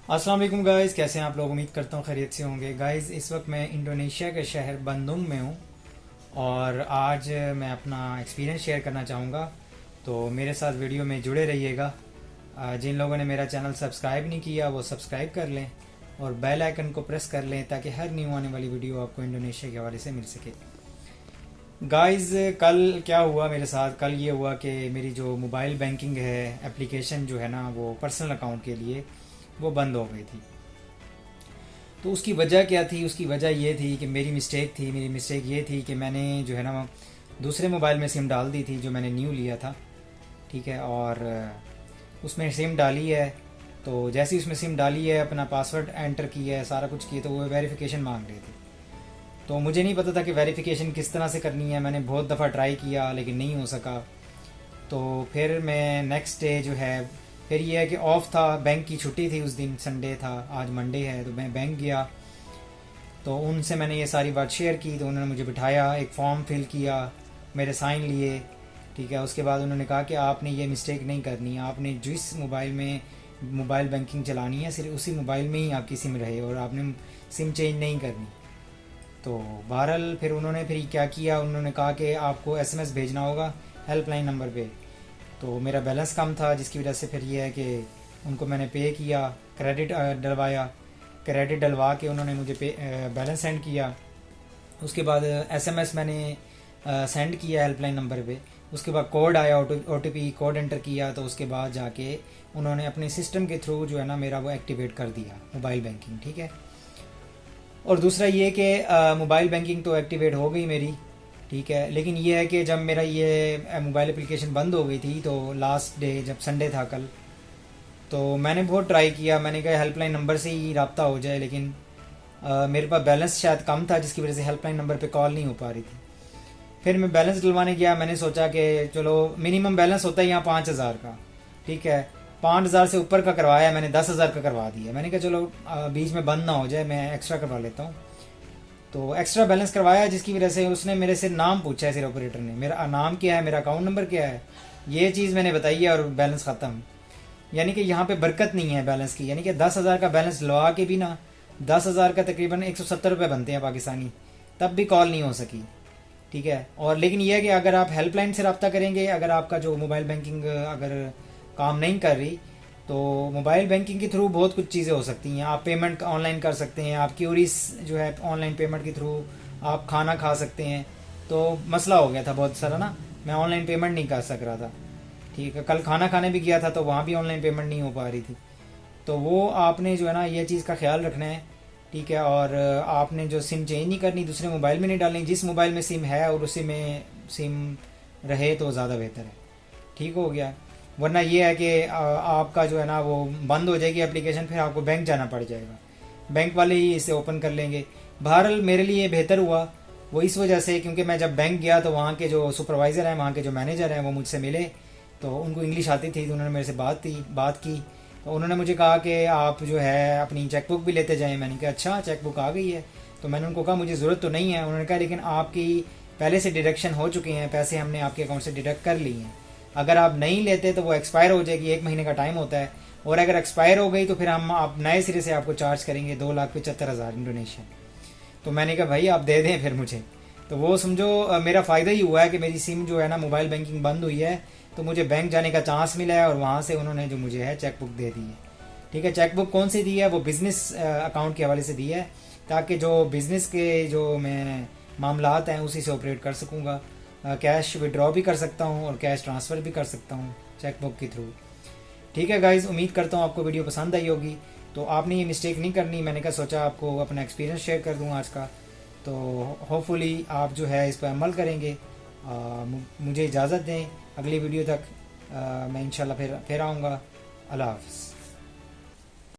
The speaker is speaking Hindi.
अस्सलाम वालेकुम गाइस, कैसे हैं आप लोग। उम्मीद करता हूँ खैरियत से होंगे। गाइस इस वक्त मैं इंडोनेशिया के शहर बंदुंग में हूँ और आज मैं अपना एक्सपीरियंस शेयर करना चाहूँगा। तो मेरे साथ वीडियो में जुड़े रहिएगा। जिन लोगों ने मेरा चैनल सब्सक्राइब नहीं किया वो सब्सक्राइब कर लें और बेल आइकन को प्रेस कर लें ताकि हर न्यू आने वाली वीडियो आपको इंडोनेशिया के हवाले से मिल सके। गाइस कल क्या हुआ मेरे साथ, कल ये हुआ कि मेरी जो मोबाइल बैंकिंग है एप्लीकेशन जो है ना वो पर्सनल अकाउंट के लिए वो बंद हो गई थी। तो उसकी वजह क्या थी? उसकी वजह ये थी कि मेरी मिस्टेक ये थी कि मैंने जो है ना दूसरे मोबाइल में सिम डाल दी थी जो मैंने न्यू लिया था। ठीक है, और उसमें सिम डाली है। तो जैसे ही उसमें सिम डाली है, अपना पासवर्ड एंटर किया है, सारा कुछ किया, तो वो वेरिफिकेशन मांग रहे थे। तो मुझे नहीं पता था कि वेरिफिकेशन किस तरह से करनी है। मैंने बहुत दफ़ा ट्राई किया लेकिन नहीं हो सका। तो फिर मैं नेक्स्ट डे जो है, फिर ये है कि ऑफ था, बैंक की छुट्टी थी उस दिन, संडे था, आज मंडे है। तो मैं बैंक गया तो उनसे मैंने ये सारी बात शेयर की। तो उन्होंने मुझे बिठाया, एक फॉर्म फिल किया, मेरे साइन लिए। ठीक है, उसके बाद उन्होंने कहा कि आपने ये मिस्टेक नहीं करनी, आपने जिस मोबाइल में मोबाइल बैंकिंग चलानी है सिर्फ उसी मोबाइल में ही आपकी सिम रहे और आपने सिम चेंज नहीं करनी। तो बहरहाल फिर उन्होंने फिर क्या किया, उन्होंने कहा कि आपको एसएमएस भेजना होगा हेल्पलाइन नंबर पे। तो मेरा बैलेंस कम था जिसकी वजह से फिर ये है कि उनको मैंने पे किया, क्रेडिट डलवाया। क्रेडिट डलवा के उन्होंने मुझे बैलेंस सेंड किया। उसके बाद एसएमएस मैंने सेंड किया हेल्पलाइन नंबर पे। उसके बाद कोड आया, ओटीपी कोड एंटर किया। तो उसके बाद जाके उन्होंने अपने सिस्टम के थ्रू जो है ना मेरा वो एक्टिवेट कर दिया मोबाइल बैंकिंग। ठीक है, और दूसरा ये कि मोबाइल बैंकिंग तो एक्टिवेट हो गई मेरी। ठीक है, लेकिन ये है कि जब मेरा ये मोबाइल एप्लीकेशन बंद हो गई थी तो लास्ट डे जब संडे था कल, तो मैंने बहुत ट्राई किया। मैंने कहा हेल्पलाइन नंबर से ही रब्ता हो जाए, लेकिन मेरे पास बैलेंस शायद कम था जिसकी वजह से हेल्पलाइन नंबर पे कॉल नहीं हो पा रही थी। फिर मैं बैलेंस डलवाने गया। मैंने सोचा कि चलो मिनिमम बैलेंस होता है यहाँ 5,000 का। ठीक है, 5,000 से ऊपर का करवाया मैंने, 10,000 का करवा दिया। मैंने कहा चलो बीच में बंद ना हो जाए, मैं एक्स्ट्रा करवा लेता हूँ। तो एक्स्ट्रा बैलेंस करवाया जिसकी वजह से उसने मेरे से नाम पूछा है, सिर्फ ऑपरेटर ने मेरा नाम क्या है, मेरा अकाउंट नंबर क्या है, ये चीज़ मैंने बताई है और बैलेंस ख़त्म। यानी कि यहाँ पे बरकत नहीं है बैलेंस की। यानी कि 10,000 का बैलेंस लगा के भी ना 10,000 का तकरीबन 170 रुपये बनते हैं पाकिस्तानी, तब भी कॉल नहीं हो सकी। ठीक है, और लेकिन यह है कि अगर आप हेल्पलाइन से रब्ता करेंगे, अगर आपका जो मोबाइल बैंकिंग अगर काम नहीं कर रही, तो मोबाइल बैंकिंग के थ्रू बहुत कुछ चीज़ें हो सकती हैं। आप पेमेंट ऑनलाइन कर सकते हैं, आप क्यूरीज जो है ऑनलाइन पेमेंट के थ्रू आप खाना खा सकते हैं। तो मसला हो गया था बहुत सारा ना, मैं ऑनलाइन पेमेंट नहीं कर सक रहा था। ठीक है, कल खाना खाने भी गया था तो वहाँ भी ऑनलाइन पेमेंट नहीं हो पा रही थी। तो वो आपने जो है ना ये चीज़ का ख्याल रखना है। ठीक है, और आपने जो सिम चेंज नहीं करनी, दूसरे मोबाइल में नहीं डालनी, जिस मोबाइल में सिम है और उसी में सिम रहे तो ज़्यादा बेहतर है। ठीक हो गया, वरना ये है कि आपका जो है ना वो बंद हो जाएगी एप्लीकेशन, फिर आपको बैंक जाना पड़ जाएगा, बैंक वाले ही इसे ओपन कर लेंगे। बहरहाल मेरे लिए बेहतर हुआ वो इस वजह से क्योंकि मैं जब बैंक गया तो वहाँ के जो सुपरवाइज़र हैं, वहाँ के जो मैनेजर हैं वो मुझसे मिले। तो उनको इंग्लिश आती थी तो उन्होंने मेरे से बात की। तो उन्होंने मुझे कहा कि आप जो है अपनी चेकबुक भी लेते जाएं। मैंने कहा अच्छा, चेकबुक आ गई है? तो मैंने उनको कहा मुझे ज़रूरत तो नहीं है। उन्होंने कहा लेकिन आपकी पहले से डिडक्शन हो चुके हैं, पैसे हमने आपके अकाउंट से डिडक्ट कर लिए हैं, अगर आप नहीं लेते तो वो एक्सपायर हो जाएगी, 1 महीने का टाइम होता है, और अगर एक्सपायर हो गई तो फिर हम आप नए सिरे से आपको चार्ज करेंगे 2,75,000 इंडोनेशियन। तो मैंने कहा भाई आप दे दें फिर मुझे। तो वो समझो मेरा फ़ायदा ही हुआ है कि मेरी सिम जो है ना मोबाइल बैंकिंग बंद हुई है, तो मुझे बैंक जाने का चांस मिला है और वहाँ से उन्होंने जो मुझे है चेकबुक दे दी है। ठीक है, चेकबुक कौन सी दी है? वो बिज़नेस अकाउंट के हवाले से दी है, ताकि जो बिज़नेस के जो मैं मामलात हैं उसी से ऑपरेट कर सकूँगा। कैश विड्रॉ भी कर सकता हूँ और कैश ट्रांसफ़र भी कर सकता हूँ चेकबुक के थ्रू। ठीक है गाइज़, उम्मीद करता हूँ आपको वीडियो पसंद आई होगी। तो आपने ये मिस्टेक नहीं करनी, मैंने कहा सोचा आपको अपना एक्सपीरियंस शेयर कर दूँ आज का। तो होपफुली आप जो है इस पर अमल करेंगे। मुझे इजाज़त दें, अगली वीडियो तक मैं इंशाल्लाह फिर आऊँगा। अल्लाह हाफ़िज़।